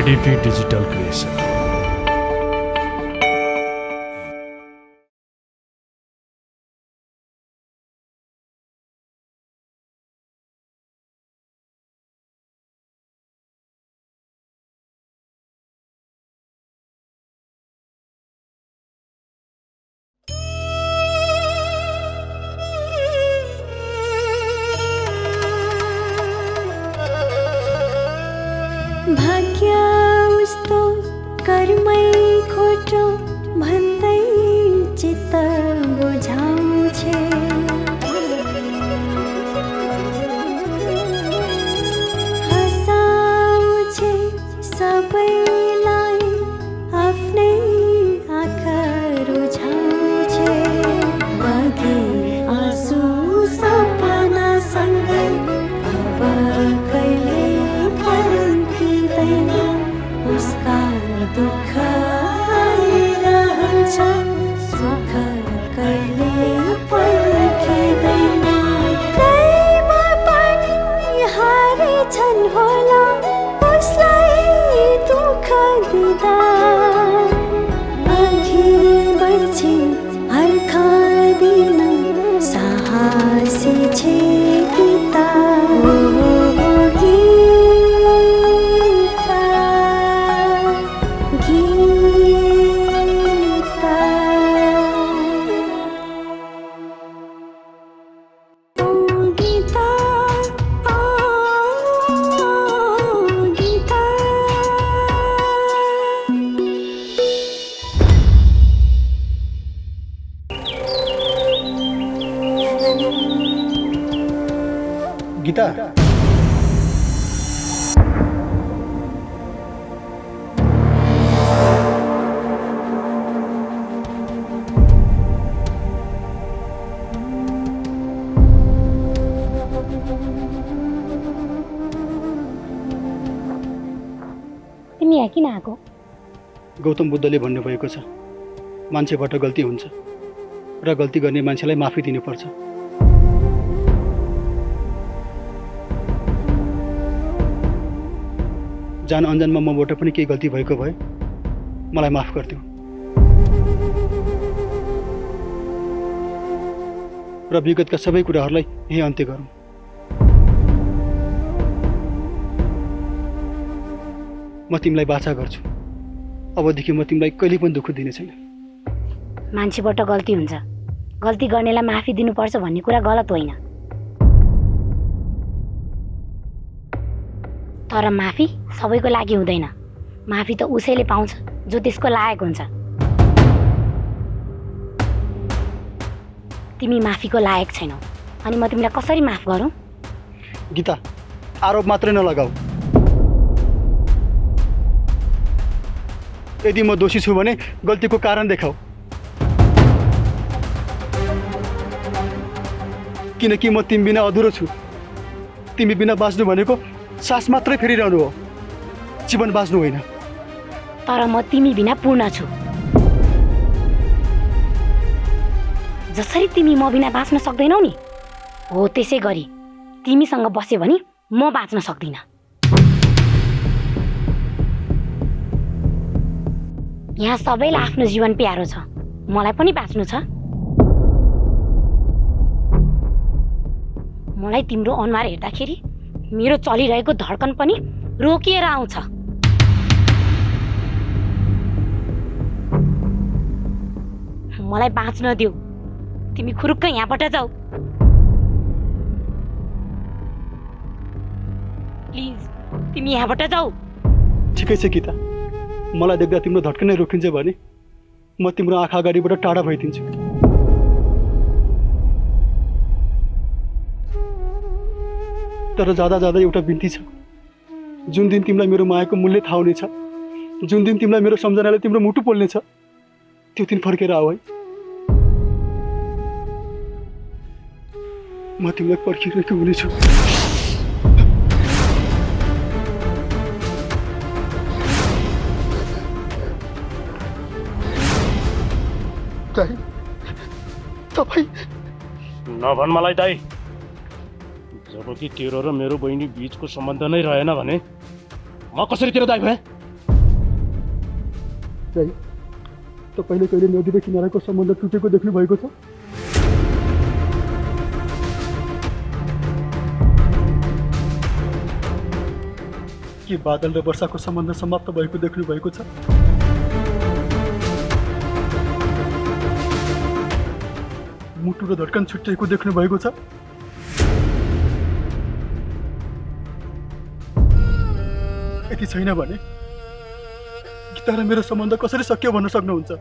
ADP digital creation. भाग्य उस्तो कर्मै खोटो भन्दै चित्त बुझाउँछे। हँसाउँछे सबैलाई आफ्नै आँखा रुझाउँछे। बगे आँसु सपनासँगै अब कहिले उसका दुःख आइरहन्छ, सुख कहिले पर्खिँदैन। दैव पनि हारेछन् होला उसलाई दुःख दिँदा। अघि बढ्छे अर्कादिन साहसी छे गीता। गीता, तिमी यहाँ किन आएको? गौतम बुद्धले भन्नुभएको छ, मान्छेबाट गल्ती हुन्छ र गल्ती गर्ने मान्छेलाई माफी दिनुपर्छ। जान अनजानमा मबाट पनि केही गल्ती भएको भए मलाई माफ गरिदेऊ र विगतका सबै कुराहरूलाई यही अन्त्य गरौँ। म तिमीलाई बाचा गर्छु। अबदेखि म तिमीलाई कहिले पनि दुःख दिने छैन। मान्छेबाट गल्ती हुन्छ, गल्ती गर्नेलाई माफी दिनुपर्छ भन्ने कुरा गलत होइन, तर माफी सबैको लागि हुँदैन। माफी त उसैले पाउँछ जो त्यसको लायक हुन्छ। तिमी माफीको लायक छैनौ, अनि म तिमीलाई कसरी माफ गरौँ? गीता, आरोप मात्रै नलगाऊ। यदि म दोषी छु भने गल्तीको कारण देखाऊ, किनकि म तिमी बिना अधुरो छु। तिमी बिना बाँच्नु भनेको सास मात्रै फेरिरहनु हो, जीवन बाँच्नु होइन। तर म तिमी बिना पूर्ण छु। जसरी तिमी म बिना बाँच्न सक्दैनौ नि, हो त्यसै गरी तिमीसँग बस्यो भने म बाँच्न सक्दिनँ। यहाँ सबैलाई आफ्नो जीवन प्यारो छ, मलाई पनि बाँच्नु छ। मलाई तिम्रो अनुहार हेर्दाखेरि मेरो चलिरहेको धड्कन पनि रोकिएर आउँछ। मलाई बाँच्न देऊ, तिमी खुरुक्क यहाँबाट जाऊ प्लिज, तिमी यहाँबाट जाऊ। ठिकै छ गीता, मलाई देख्दा तिम्रो धड्कनै रोकिन्छ भने म तिम्रो आँखा अगाडिबाट टाढा भइदिन्छु। तर जाँदा जाँदा एउटा बिन्ती छ। जुन दिन तिमीलाई मेरो मायाको मूल्य थाहा हुनेछ, जुन दिन तिमीलाई मेरो सम्झनाले तिम्रो मुटु पोल्नेछ, त्यो दिन फर्केर आऊ है। म तिमीलाई पर्खिरहेको हुनेछु। तपाईँ नभन मलाई दाइ, जब कि तेरो र मेरो बहिनी बीचको सम्बन्ध नै रहेन भने म कसरी तेरो दाइ भएँ? दाइ तपाईँले कहिले नदी र किनाराको सम्बन्ध टुटेको देख्नु भएको छ? के बादल र वर्षाको सम्बन्ध समाप्त भएको देख्नु भएको छ? मुटु र धड्कन छुट्टिएको देख्नु भएको छ? यति छैन भने गीता र मेरो सम्बन्ध कसरी सक्यो भन्न सक्नुहुन्छ?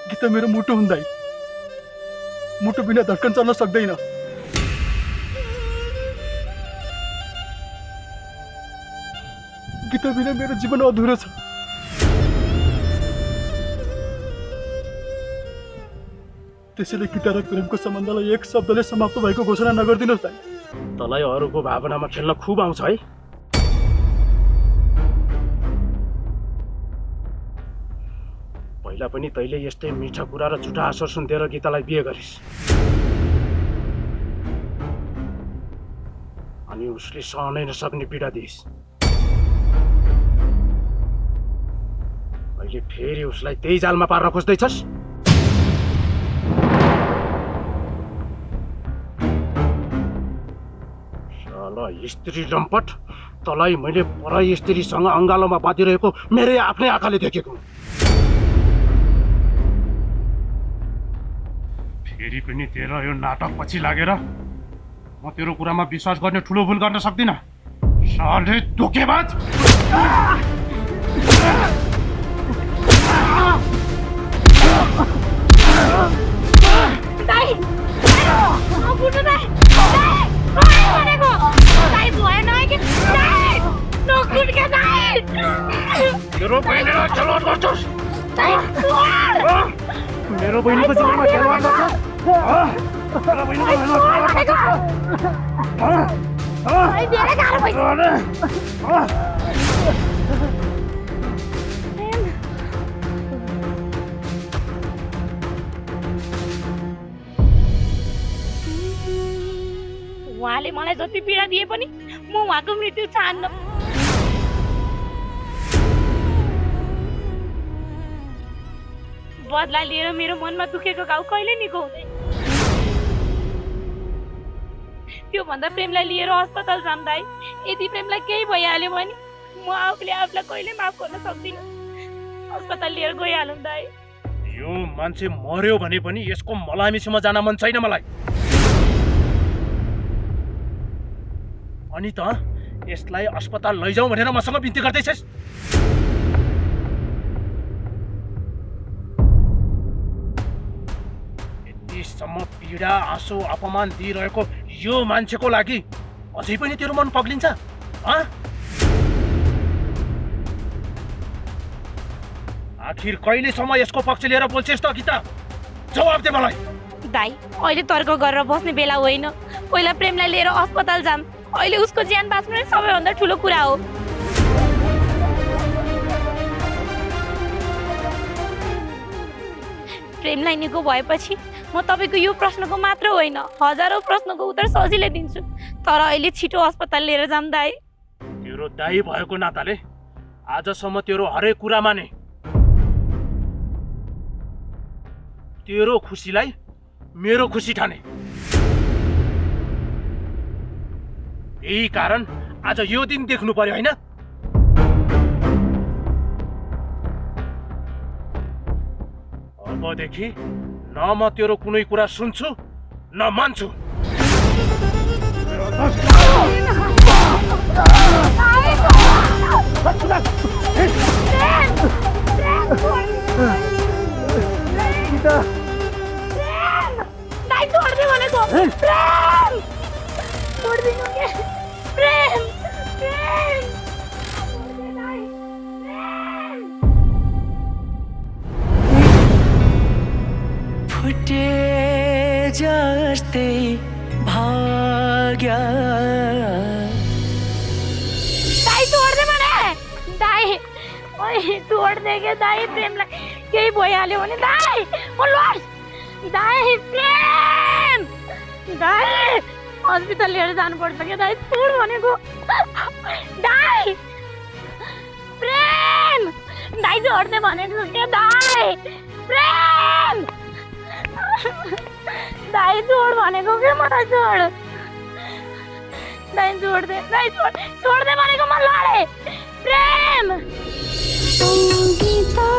गीता मेरो मुटु हुँदै, मुटु बिना धड्कन चल्न सक्दैन। गीता बिना मेरो जीवन अधुरो छ। त्यसैले गीता र प्रेमको सम्बन्धलाई एक शब्दले समाप्त भएको घोषणा नगरिदिनुहोस् दाइ। तँलाई अरूको भावनामा खेल्न खुब आउँछ है। पहिला पनि तैले यस्तै मिठा कुरा र झुटा आश्वासन सुन्देर गीतालाई बिहे गरिस्, अनि उसले सहनै नसक्ने पीडा दिइस्। अहिले फेरि उसलाई त्यही जालमा पार्न खोज्दैछस्? स्त्री लम्पट, तँलाई मैले पराई स्त्रीसँग अङ्गालोमा बाँधिरहेको मेरै आफ्नै आँखाले देखेको। फेरि पनि तेरो यो नाटक पछि लागेर म तेरो कुरामा विश्वास गर्ने ठुलो भुल गर्न सक्दिनँ। साले धोकेबाज! मेरो बहिनीलाई खेलवाड गर्छस्? मेरो बहिनीको जीवनमा खेलवाड गर्छस्? मेरो बहिनीको उहाँले मलाई जति पीडा दिए पनि म उहाँको मृत्यु चाहन्न। बदला लिएर मेरो मनमा दुखेको घाउ कहिले निको हुँदैन। त्योभन्दा प्रेमलाई लिएर अस्पताल जाम दाइ। यदि प्रेमलाई केही भइहाल्यो भने म आफूले आफूलाई कहिले माफ गर्न सक्दिनँ। अस्पताल लिएर गइहालौँ दाइ। यो मान्छे मर्यो भने पनि यसको मलामीसम्म जान मन छैन मलाई। अनि त यसलाई अस्पताल लैजाउँ भनेर मसँग बिन्ती गर्दैछस्? यतिसम्म पीडा, आँसु, अपमान दिइरहेको यो मान्छेको लागि अझै पनि तेरो मन पग्लिन्छ? आखिर कहिलेसम्म यसको पक्ष लिएर बोल्छस् त गीता? जवाब दे मलाई। दाइ, अहिले तर्क गरेर बस्ने बेला होइन। पहिला प्रेमलाई लिएर अस्पताल जाम। अहिले उसको ज्यान बाँच्नु नै सबैभन्दा ठुलो कुरा हो। प्रेमलाई निको भएपछि म तपाईँको यो प्रश्नको मात्र होइन, हजारौँ प्रश्नको उत्तर सजिलै दिन्छु। तर अहिले छिटो अस्पताल लिएर जाम दाइ। तेरो दाइ भएको नाताले आजसम्म तेरो हरेक कुरा माने। तेरो खुसीलाई मेरो खुसी ठाने। यही कारण आज यो दिन देख्नु पर्यो हैन? अबदेखि न म तेरो कुनै कुरा सुन्छु न मान्छु। फुटे जस्तै भाग्य दाइ छोड्दे भने दाइ ओए छोड्दे के दाइ प्रेमलाई केही भइहाल्यो भने दाइ म लड्छ दाइ प्रेम दाई हस्पिटल लिएर जानुपर्छ क्या दाई छोड भनेको दाई प्रेम दाई छोड्ने भनेको क्या दाई प्रेम दाई छोड भनेको के मलाई छोड दाई छोड्दे दाई छोड्दे भनेको म लडे प्रेम गीता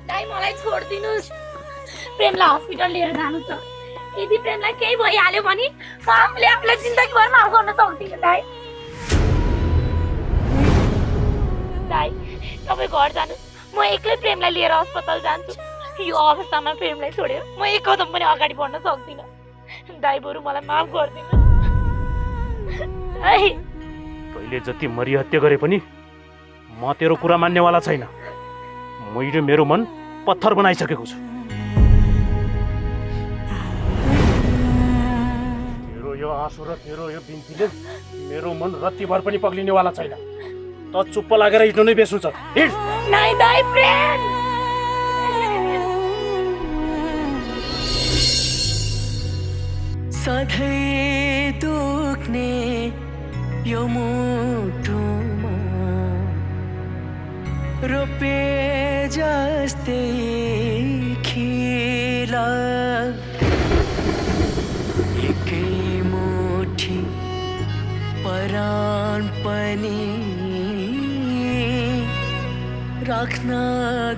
दाई मलाई छोडिदिनुस् प्रेमलाई हस्पिटल लिएर जानु छ यदि प्रेमलाई केही भइहाल्यो भने म आफूले आफूलाई जिन्दगीभर माफ गर्न सक्दिनँ दाई दाई तपाईँ घर जानु म एक्लै प्रेमलाई लिएर अस्पताल जान्छु यो अवस्थामा प्रेमलाई छोडेर म एक कदम पनि अगाडि बढ्न सक्दिनँ दाई बरु मलाई माफ गरिदिनु दाई तैँले जति मरिहत्या गरे पनि म तेरो कुरा मान्नेवाला छैन मैले मेरो मन पत्थर बनाइसकेको छु तेरो यो आँसु र तेरो यो बिन्तीले मेरो मन रत्तिभर पनि पग्लिनेवाला छैन त चुप्प लागेर हिँड्नु नै बेसु छ हिँड नाइ दाई प्रेम सधैँ दुख्ने यो मुटुमा रोपे जस्तै खिला एकै मुठी परान पनि राख्न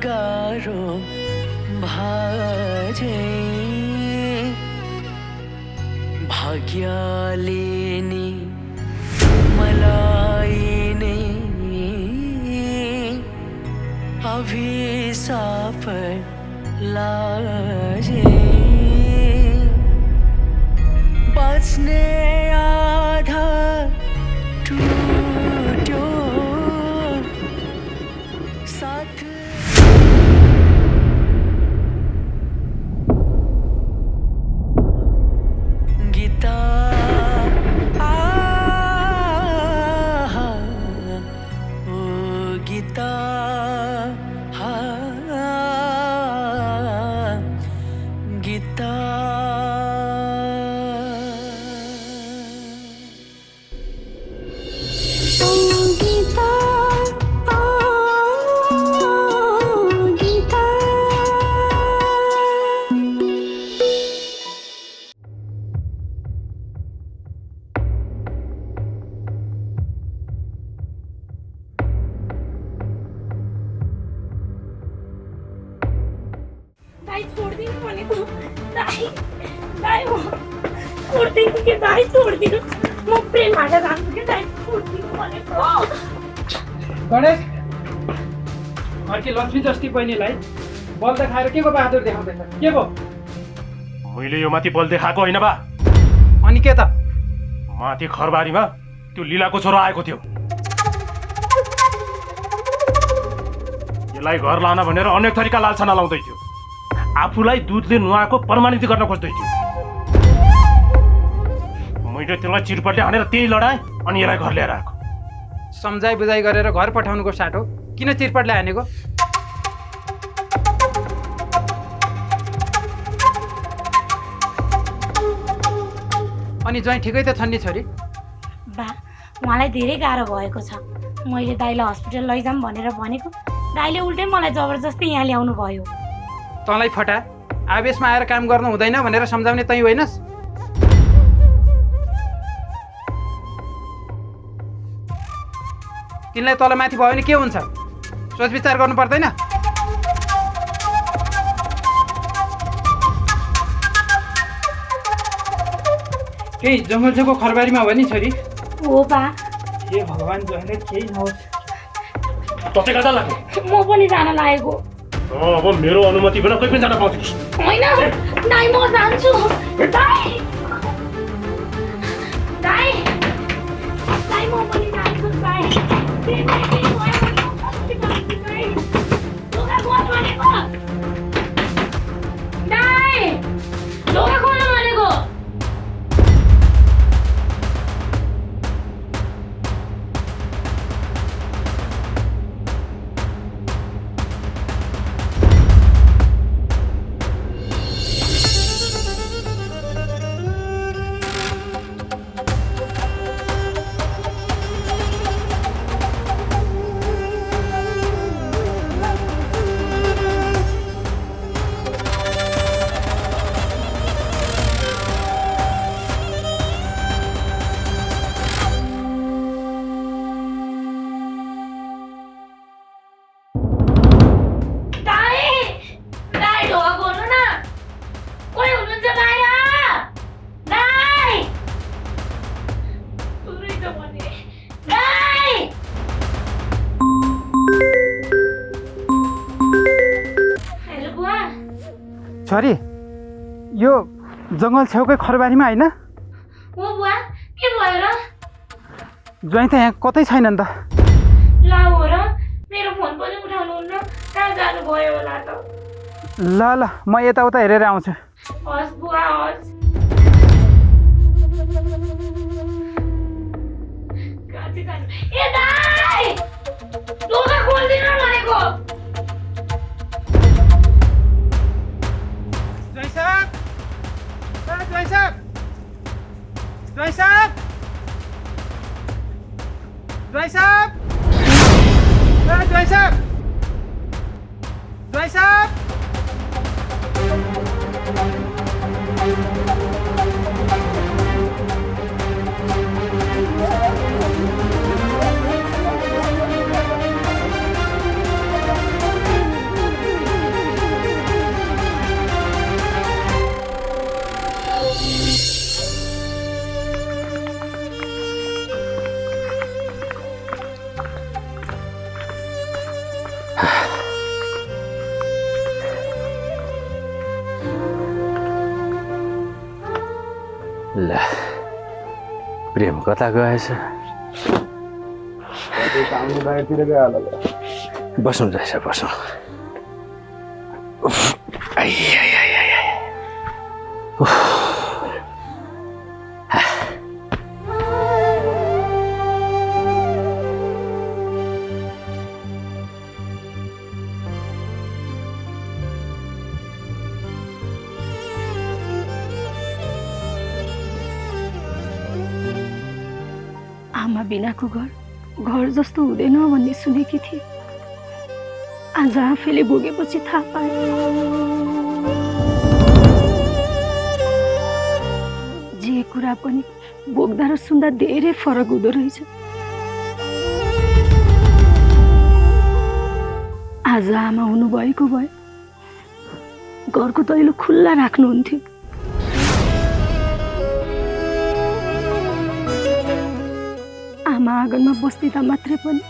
गाह्रो भाजे भाग्यले नि मलाई नै अभिशाप लाजे बच्ने आधार टुट्यो साथ गीता ओ गीता गीता दाई छोडिदिनु भनेको दाई दाई म छोडिदिनु के दाई छोडिदिनु म प्रेम हालेर जान्छु कि दाई छोडिदिनु भनेको गणेश अर्की लक्ष्मी जस्ती बहिनीलाई बल देखाएर के को बहादुर देखाउँदैछ के को मैले यो माथि बल देखाएको होइन बा अनि के त माथि खरबारीमा त्यो लीलाको छोरो आएको थियो यसलाई घर लान भनेर अनेक थरीका लालसा लाउँदै थियो आफूलाई दुधले नुहाएको प्रमाणित गर्न खोज्दै थियो मैले त्यसलाई चिरपटले हानेर त्यही लडाएँ अनि यसलाई घर ल्याएर आएको सम्झाइ बुझाइ गरेर घर पठाउनुको साटो किन चिरपटले हानेको अनि ज्वाइँ ठिकै त छन् नि छोरी बा उहाँलाई धेरै गाह्रो भएको छ मैले दाइलाई हस्पिटल लैजाऊँ भनेर भनेको दाइले उल्टै मलाई जबरजस्ती यहाँ ल्याउनु भयो तँलाई फटा आवेशमा आएर काम गर्नु हुँदैन भनेर सम्झाउने तै होइनस् तिनलाई तल माथि भयो भने के हुन्छ सोच विचार गर्नु पर्दैन केही जङ्गलछेउको खरबारीमा हो नि छोरी हो बा हे भगवान् जहिले केही नहोस् कतै कता लाग्यो म पनि जान लागेको अब मेरो अनुमति बिना कोही पनि जान पाउँदैन होइन दाइ म जान्छु दाइ दाइ दाइ म पनि जान्छु दाइ प्रेमलाई केही भयो भने म कति जान्छु दाइ ढोका खोल भनेको दाइ ढोका खोल्नु भनेको छोरी यो जङ्गल छेउकै खरबारीमा होइन? ओ बुवा के भयो र? ज्वाइँ त यहाँ कतै छैन नि त। ला हो र मेरो फोन पनि उठाउनुहुन्न, कहाँ जानुभयो होला त? ल ल म यताउता हेरेर आउँछु। हस् बुवा हस्। कहाँ चाहिँ जानु? ए दाइ ढोका खोलिदिनु भनेको। ज्वाइँ साहब, ज्वाइँ साहब, ज्वाइँ साहब, ज्वाइँ साहब, ज्वाइँ साहब, ज्वाइँ साहब। ल प्रेम कता गएछ? बसौँ रहेछ बसौँ। आमा बिनाको घर घर जस्तो हुँदैन भन्ने सुनेकी थिएँ। आज आफैले भोगेपछि थाहा पाएँ। जे कुरा पनि भोग्दा र सुन्दा धेरै फरक हुँदो रहेछ। आज आमा हुनुभएको भए घरको दैलो खुल्ला राख्नुहुन्थ्यो। आमा आँगनमा बस्दिँदा मात्रै पनि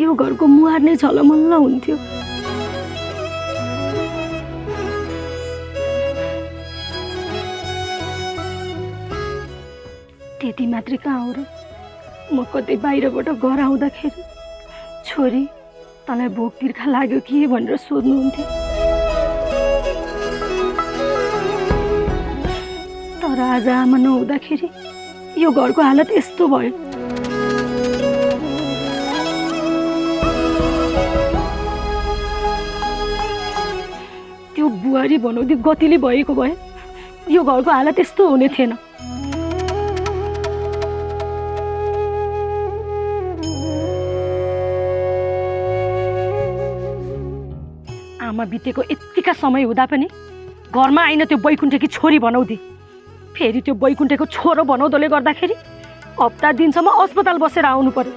यो घरको मुहार नै झलमल्ल हुन्थ्यो। त्यति मात्रै कहाँ हो र, म कतै बाहिरबाट घर आउँदाखेरि छोरी तँलाई भोक तिर्खा लाग्यो कि भनेर सोध्नुहुन्थ्यो। तर आज आमा नहुँदाखेरि यो घरको हालत यस्तो भयो। त्यो बुहारी बनाउँदै गतिले भएको भए यो घरको हालत यस्तो हुने थिएन। आमा बितेको यत्तिका समय हुँदा पनि घरमा आइन त्यो बैकुण्ठकी छोरी बनाउँदै, फेरि त्यो बैकुण्ठको छोरो बनाउँदोले गर्दाखेरि हप्ता दिनसम्म अस्पताल बसेर आउनु पर्यो।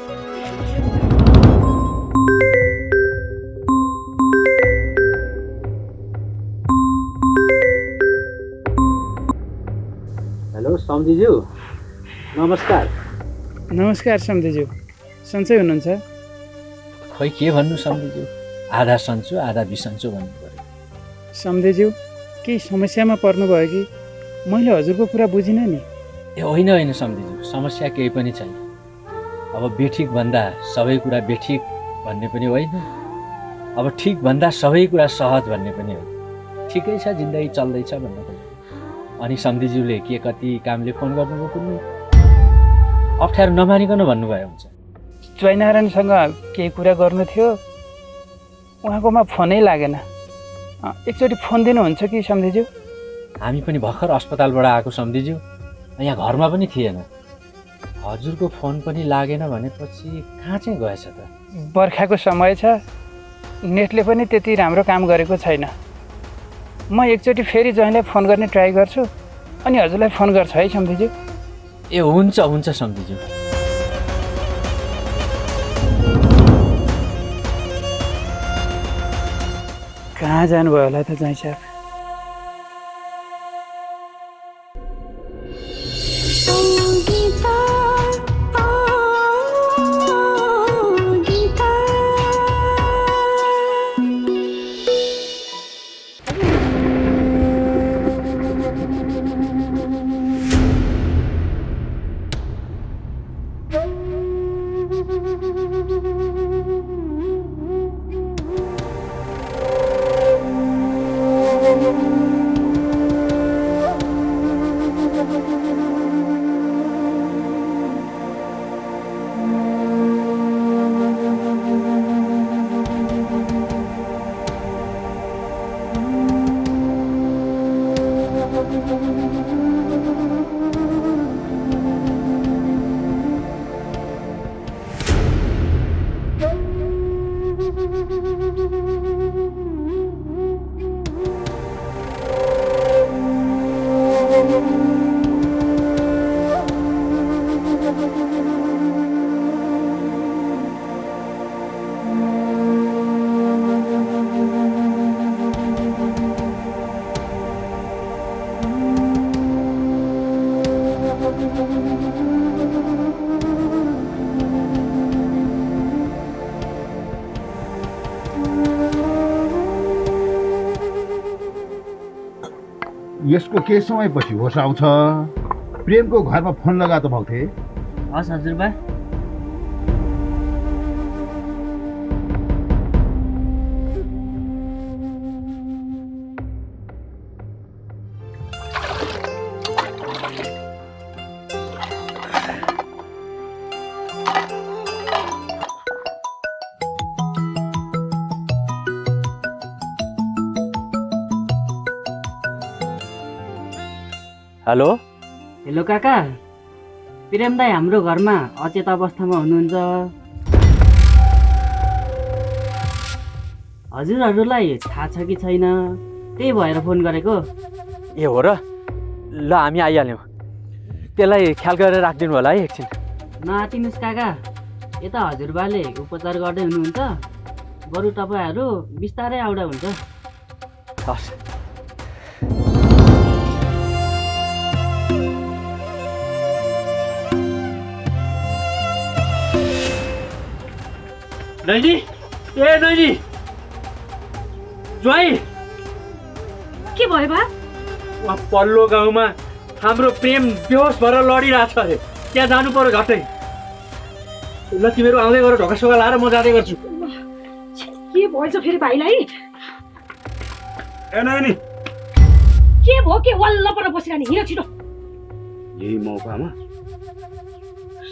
हेलो सम्धीज्यू, नमस्कार। नमस्कार सम्धीज्यू, सन्चै हुनुहुन्छ? खै के भन्नु सम्धीज्यू, आधा सन्चो आधा बिसन्चो भन्नु पर्यो। सम्धीज्यू केही समस्यामा पर्नुभयो कि? मैले हजुरको कुरा बुझिनँ नि। ए होइन होइन सम्धीज्यू, समस्या केही पनि छैन। अब बेठिक भन्दा सबै कुरा बेठिक भन्ने पनि होइन, अब ठिक भन्दा सबै कुरा सहज भन्ने पनि होइन। ठिकै छ, जिन्दगी चल्दैछ भन्नु पर्यो। अनि सम्धीज्यूले के कति कामले फोन गर्नुभयो कुनै अप्ठ्यारो नमानिकन भन्नुभयो हुन्छ। ज्वाइनारायणसँग केही कुरा गर्नु थियो, उहाँकोमा फोनै लागेन। एकचोटि फोन दिनुहुन्छ कि सम्धीज्यू? हामी पनि भर्खर अस्पतालबाट आएको सम्धीज्यू, यहाँ घरमा पनि थिएन। हजुरको फोन पनि लागेन भनेपछि कहाँ चाहिँ गएछ त? बर्खाको समय छ, नेटले पनि त्यति राम्रो काम गरेको छैन। म एकचोटि फेरि ज्वाइँलाई फोन गर्ने ट्राई गर्छु, अनि हजुरलाई फोन गर्छु है सम्धीज्यू। ए हुन्छ हुन्छ सम्धीज्यू। कहाँ जानुभयो होला त ज्वाइँ साहब? यसको केही समयपछि होस आउँछ। प्रेमको घरमा फोन लगा त भाउथे। हस् हजुरबा। हेलो हेलो काका, प्रेम दाई हाम्रो घरमा अचेत अवस्थामा हुनुहुन्छ। हजुरहरूलाई थाहा छ कि छैन, त्यही भएर फोन गरेको। ए हो र, ल हामी आइहाल्यौँ। त्यसलाई ख्याल गरेर राखिदिनु होला है एकछिन। नआतिनुहोस् काका, यता हजुरबाले उपचार गर्दै हुनुहुन्छ, बरु तपाईँहरू बिस्तारै आउँदा हुन्छ। हस्। नैनी, ए नैनी, ज्वाइँ, के भयो बा? वहाँ पल्लो गाउँमा हाम्रो प्रेम बेहोस भएर लडिरहेछ अरे, त्यहाँ जानु पर्यो झट्टै। ल तिमीहरू आउँदै गर, ढोका सोका लाएर म जाँदै गर्छु। के भएछ फेरि भाइलाई? ए नैनी, के भयो? के वल्ल पर बसिरहने? हिँड छिटो। यही मौकामा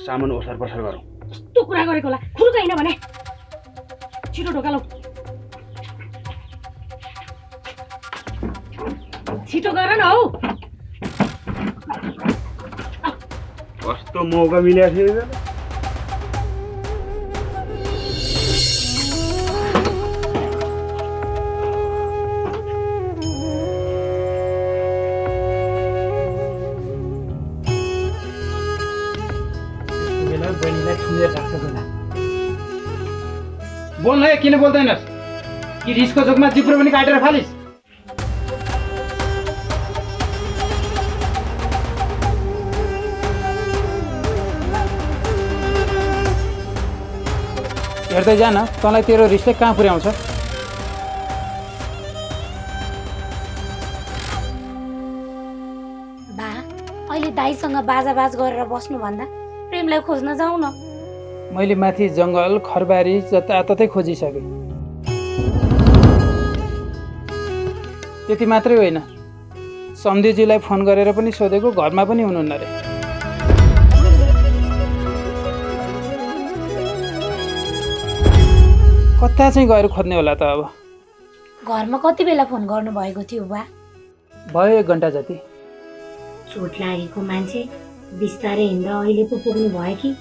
सामान ओसार पसार गरौँ। कस्तो कुरा गरेको होला, खुर्क हिँड भने। छिटो ढोका लौ, छिटो गर न हौ। कस्तो मौका मिलेको थियो। बोल्न है, किन बोल्दैनस्? कि रिसको जोगमा जिब्रो पनि काटेर फालिस्? हेर्दै जान, तँलाई तेरो रिसले कहाँ पुर्याउँछ। बा, अहिले दाइसँग बाजाबाज गरेर बस्नुभन्दा प्रेमलाई खोज्न जाउँ न। मैले माथि जङ्गल खरबारी जताततै खोजिसकेँ। त्यति मात्रै होइन, सम्धिजीलाई फोन गरेर पनि सोधेको, घरमा पनि हुनुहुन्न रे। कता चाहिँ गएर खोज्ने होला त अब? घरमा कति बेला फोन गर्नुभएको थियो बा? भयो 1 घन्टा जति। चोट लागेको मान्छे बिस्तारै हिँड्दा अहिले पो पुग्नु भयो कि?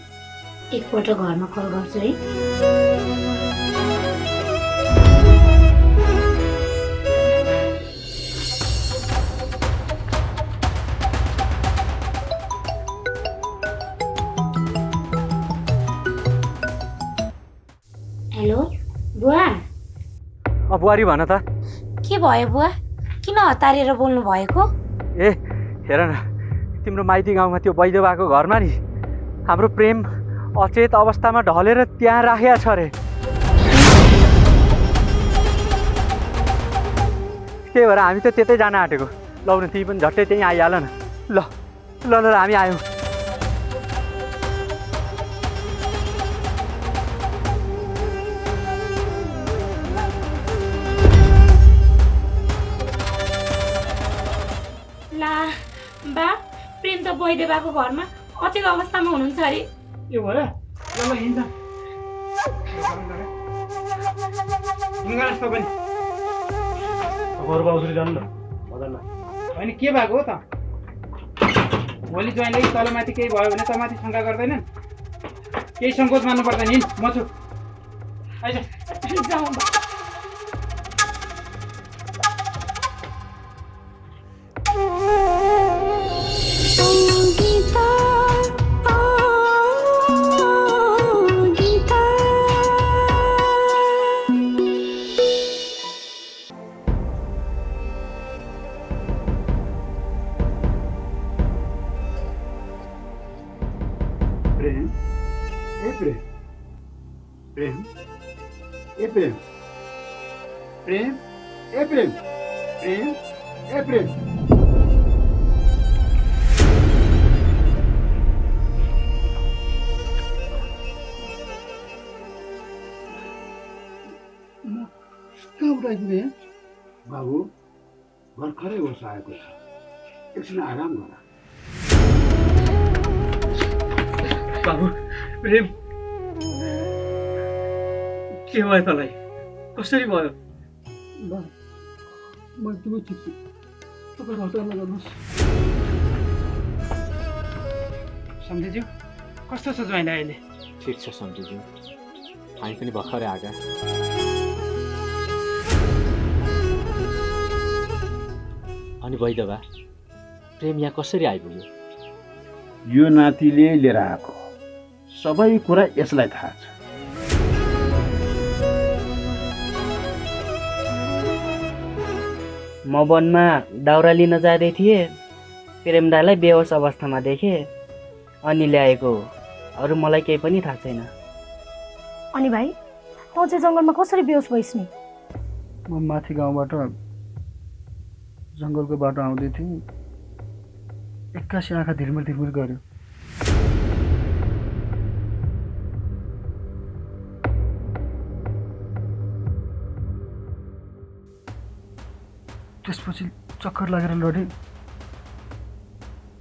एकपल्ट घरमा कल गर्छु है। हेलो बुवा। बुहारी भन त। के भयो बुवा? किन हतारेर बोल्नु भएको? ए हेर न, तिम्रो माइती गाउँमा त्यो वैद्य बाको घरमा नि हाम्रो प्रेम अचेत अवस्थामा ढलेर त्यहाँ राखेको छ अरे। त्यही भएर हामी त त्यतै जान आँटेको। ल न तिमी पनि झट्टै त्यहीँ आइहाल न। ल ल ल हामी आयौँ। ला बा, प्रेम त वैद्य बाको घरमा अचेत अवस्थामा हुनुहुन्छ अरे। यो भयो, ल ल हिँड्छ। हिँड्नुहोस् त पनि। अरू बाउसरी जानु न, मदन। होइन, के भएको हो त? भोलि ज्वाइँले तलमाथि केही भयो भने तमाथि शङ्का गर्दैनन्? केही सङ्कोच मान्नु पर्दैन, हिँड, म छु। आइज। जाउँ बा। प्रेम, ए प्रेम, प्रेम, ए प्रेम, प्रेम, ए प्रेम, प्रेम, ए प्रेम। आइपुगे यहाँ? बाबु भर्खरै होस आएको छ, एकछिन आराम गर। बाबु प्रेम के भयो तँलाई? कसरी भयो? बा म एकदमै ठिक छु, तपाईँ हतार नगर्नुहोस्। सम्झिज्यू कस्तो छ ज्वाइँलाई अहिले? ठिक छ सम्झिज्यू, हामी पनि भर्खरै आएका। अनि वैद्यबा प्रेम यहाँ कसरी आइपुग्यो? यो नातिले लिएर आएको, सबै कुरा यसलाई थाहा छ। म वनमा दाउरा लिन जाँदै थिएँ, प्रेम दाईलाई बेहोस अवस्थामा देखेँ अनि ल्याएको हो। अरू मलाई केही पनि थाहा छैन। अनि भाइ तँ चाहिँ जङ्गलमा कसरी बेहोस भइस् नि? म माथि गाउँबाट जङ्गलको बाटो आउँदै थिएँ, एक्कासी आँखा धिरमिर धिरमिर गऱ्यो। त्यसपछि चक्कर लागेर लडेँ,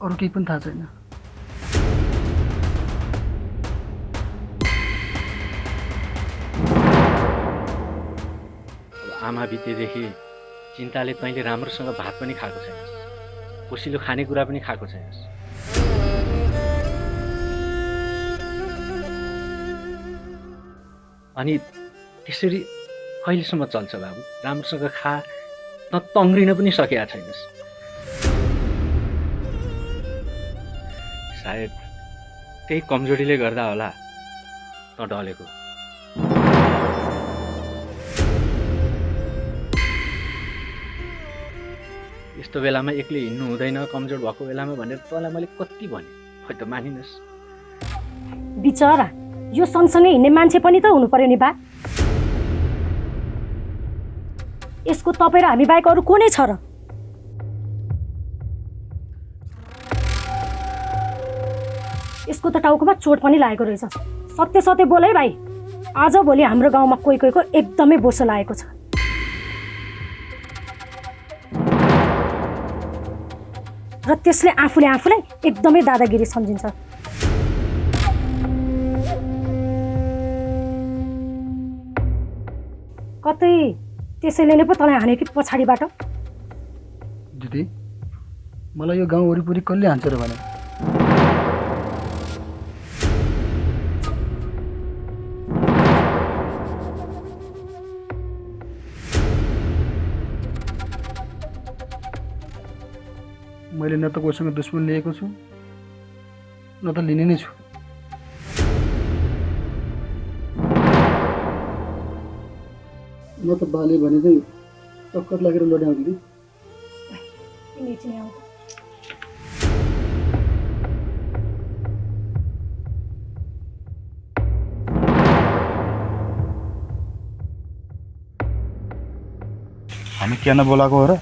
अरू केही पनि थाहा छैन। आमा बितेदेखि चिन्ताले तैँले राम्रोसँग भात पनि खाएको छैनस्, कोसिलो खानेकुरा पनि खाएको छैनस्। अनि त्यसरी कहिलेसम्म चल्छ बाबु? राम्रोसँग खा, त तङ्ग्रिन पनि सकेका छैनस्। सायद त्यही कमजोरीले गर्दा होला त ढलेको। यस्तो बेलामा एक्लै हिँड्नु हुँदैन कमजोर भएको बेलामा भनेर तँलाई मैले कति भने, खै त मानिनस्। बिचरा यो सँगसँगै हिँड्ने मान्छे पनि त हुनु पर्यो नि बा। यसको तपाईँ र हामी बाहेक अरू को नै छ र? यसको त टाउकोमा चोट पनि लागेको रहेछ। सत्य सत्य बोल है भाइ, आज भोलि हाम्रो गाउँमा कोही कोहीको एकदमै बोसो लागेको छ। र त्यसले आफूले आफूलाई एकदमै दादागिरी सम्झिन्छ। कतै त्यसैले नै पो तँलाई हाने कि पछाडिबाट? दिदी, मलाई यो गाउँ वरिपरि कसले हान्छ र भने? मैले न त कोसँग दुश्मन लिएको छु, न त लिने नै छु। म त बाले भने चाहिँ टक्कर लागेर लड्याउ दिदी। हामी किन बोलाएको हो र?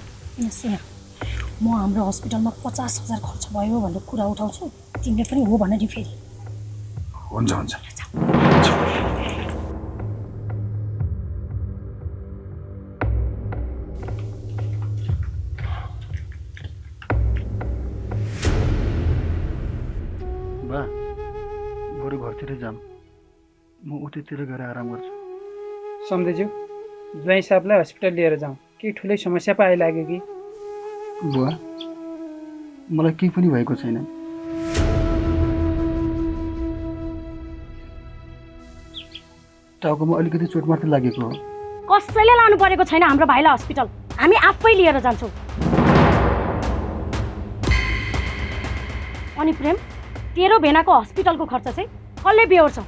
म हाम्रो हस्पिटलमा 50,000 खर्च भयो भन्ने कुरा उठाउँछु, तिमीले पनि हो भने नि फेरि। हुन्छ हुन्छ। बा बरु घरतिर जाम, म उतैतिर गएर आराम गर्छु। सम्झिज्यू ज्वाइँ साहबलाई हस्पिटल लिएर जाउँ, केही ठुलै समस्या पो आइलाग्यो कि? बुवा, मलाई केही पनि भएको छैन। टाउकोमा अलिकति चोट मात्रै लागेको हो। कसैले लानु परेको छैन हाम्रो भाइलाई हस्पिटल, हामी आफै लिएर जान्छौँ। अनि प्रेम, तेरो भेनाको हस्पिटलको खर्च चाहिँ कसले बेहोर्छ?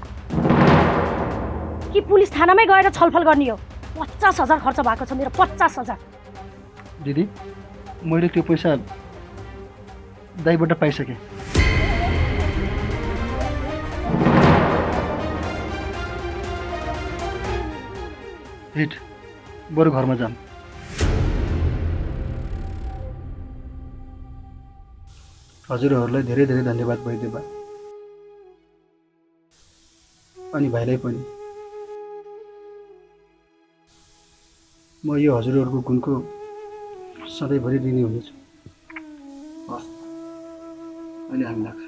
कि पुलिस थानामै गएर छलफल गर्ने हो? 50,000 खर्च भएको छ मेरो, 50,000। दिदी, मैले त्यो पैसा दाइबाट पाइसकेँ। हिट, बरु घरमा जाम। हजुरहरूलाई धेरै धेरै धन्यवाद भइदियो। अनि भाइलाई पनि। म यो हजुरहरूको गुणको सधैँभरि ऋणी हुनेछु। हस् अहिले हामी लाग्छ।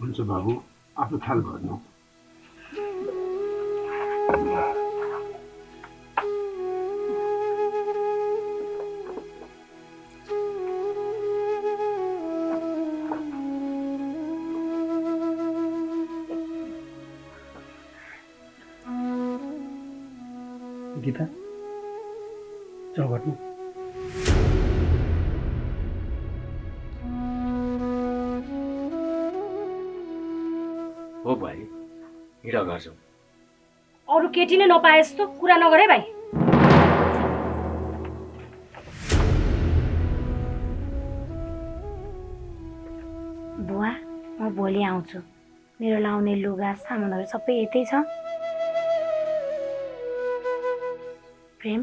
हुन्छ बाबु, आफ्नो ख्याल गर्नु। गीता जाऊ घट्नु। हो भाइ, हिँड गर्छौ। अरू केटी नै नपाए जस्तो कुरा नगरे भाइ। बुवा, म भोलि आउँछु। मेरो लाउने लुगा सामानहरू सबै यतै छ। प्रेम,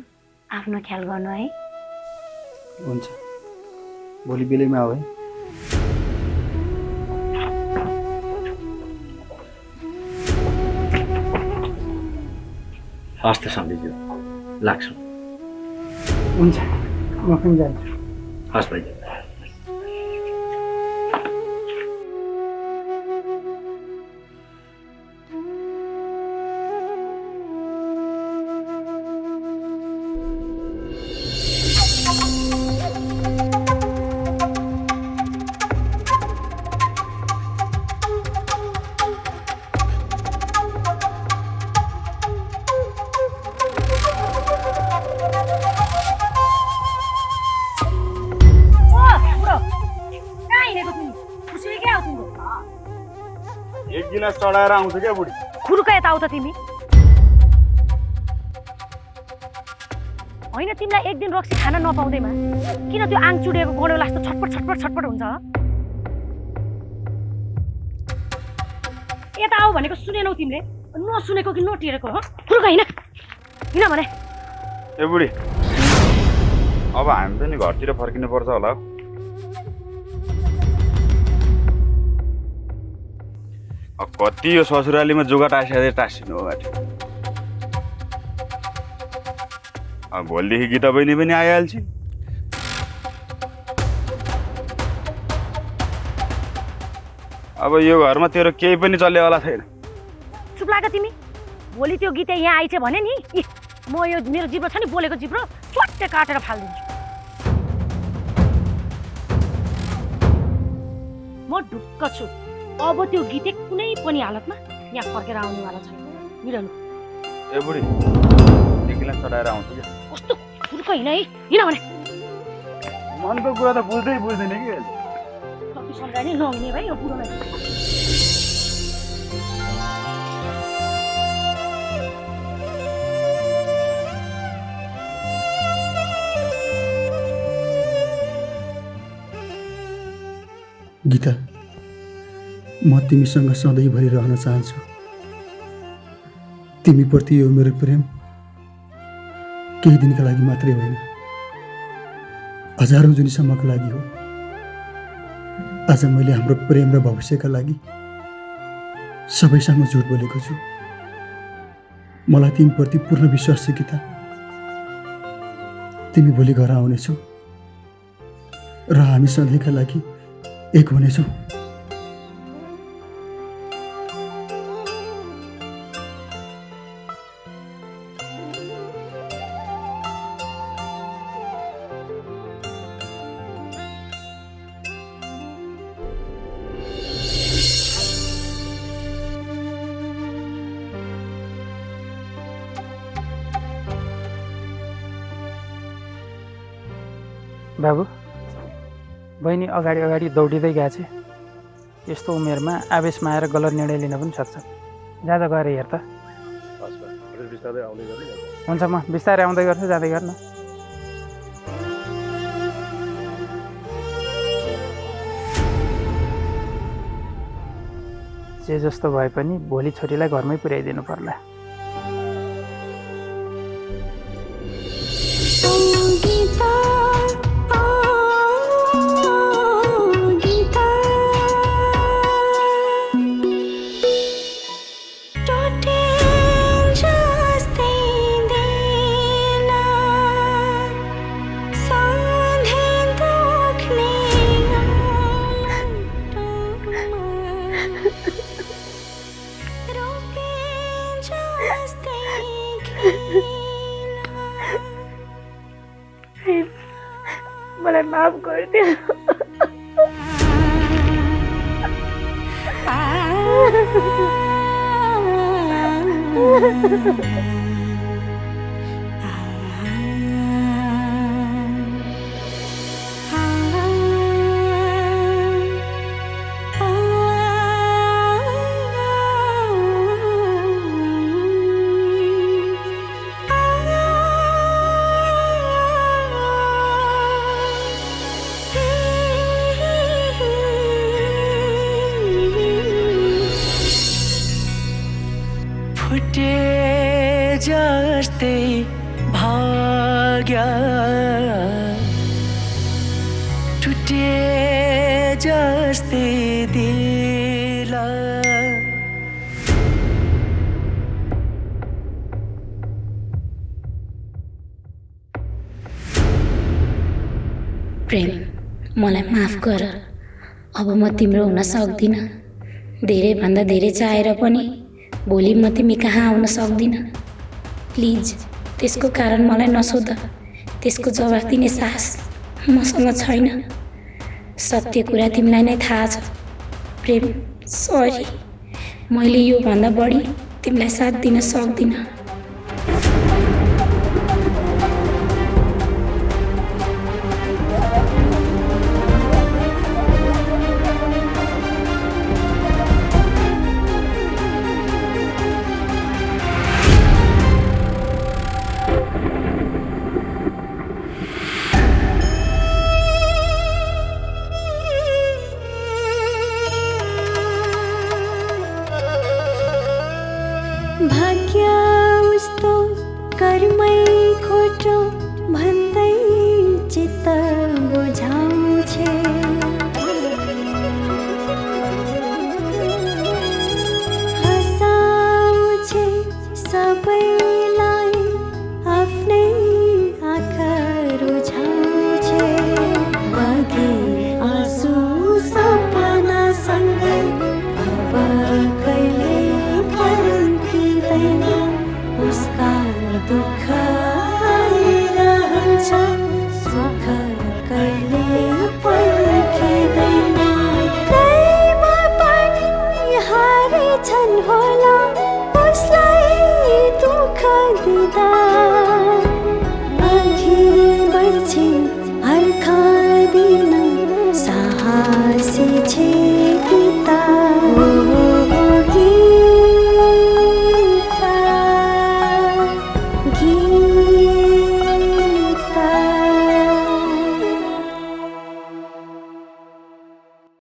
आफ्नो ख्याल गर्नु है। हुन्छ, भोलि बेलैमा आऊ है। हस् त सम्झिज्यू, लाग्छौँ। हुन्छ, म पनि जान्छु। हस् भाइ। एक गिलास चढाएर आउँछ क्या बुढी। खुरुका यता आऊ त तिमी। होइन, तिमीलाई एक दिन रक्सी खान नपाउँदैमा किन त्यो आङ चुडेको गडो लास्तो छटपट छटपट छटपट हुन्छ? यता आऊ भनेको सुनेनौ तिमीले? नसुनेको कि नटेरेको हो? खुरुका हिँड हिँड भने। ए बुढी, अब हामी पनि घरतिर फर्किनु पर्छ होला। कति यो ससुरालीमा जुगा टाँसिनु हो बाटो। भोलिदेखि गीता बहिनी पनि आइहाल्छ। अब यो घरमा तेरो केही पनि चल्नेवाला छैन। चुप लाग तिमी। भोलि त्यो गीता यहाँ आइछ भने नि, म यो मेरो जिब्रो छ नि, बोलेको जिब्रो चट्टे काटेर फालिदिन्छु। म ढुक्क छु। अब त्यो गीते कुनै पनि हालतमा यहाँ फर्केर आउनेवाला छैन। मिरनु। ए बुढी, एक गिलास चढाएर आउँछ क्या। कस्तो खुर्क हिँड है, हिँड भने। मनको कुरा त बुझ्दैन कि। कति सम्झाए नि नहुने भाइ यो बुढोलाई। गीता, म तिमीसँग सधैँभरि रहन चाहन्छु। तिमीप्रति यो मेरो प्रेम केही दिनका लागि मात्रै होइन, हजारौँ जुनीसम्मको लागि हो। आज मैले हाम्रो प्रेम र भविष्यका लागि सबैसँग झुट बोलेको छु। मलाई तिमीप्रति पूर्ण विश्वास छ गीता। तिमी भोलि घर आउनेछौ र हामी सधैँका लागि एक हुनेछौँ। बाबु, बहिनी अगाडि अगाडि दौडिँदै गएछ। यस्तो उमेरमा आवेशमा आएर गलत निर्णय लिन पनि सक्छ। जाँदा गएर हेर त। हुन्छ, म बिस्तारै आउँदै गर्छु, जाँदै गर्न। जे जस्तो भए पनि भोलि छोरीलाई घरमै पुर्याइदिनु पर्ला। मलाई माफ गरिदियो। फुटे जस्तै भाग्य टुटे जस्तै दिल प्रेम मलाई माफ गर। अब म तिम्रो हुन सक्दिनँ। धेरैभन्दा धेरै चाहेर पनि भोलि म तिमी कहाँ आउन सक्दिनँ। प्लिज त्यसको कारण मलाई नसोध। त्यसको जवाफ दिने साहस मसँग छैन। सत्य कुरा तिमीलाई नै थाहा छ। प्रेम सरी, मैले योभन्दा बढी तिमीलाई साथ दिन सक्दिनँ। भाग्य उस्तो कर्मै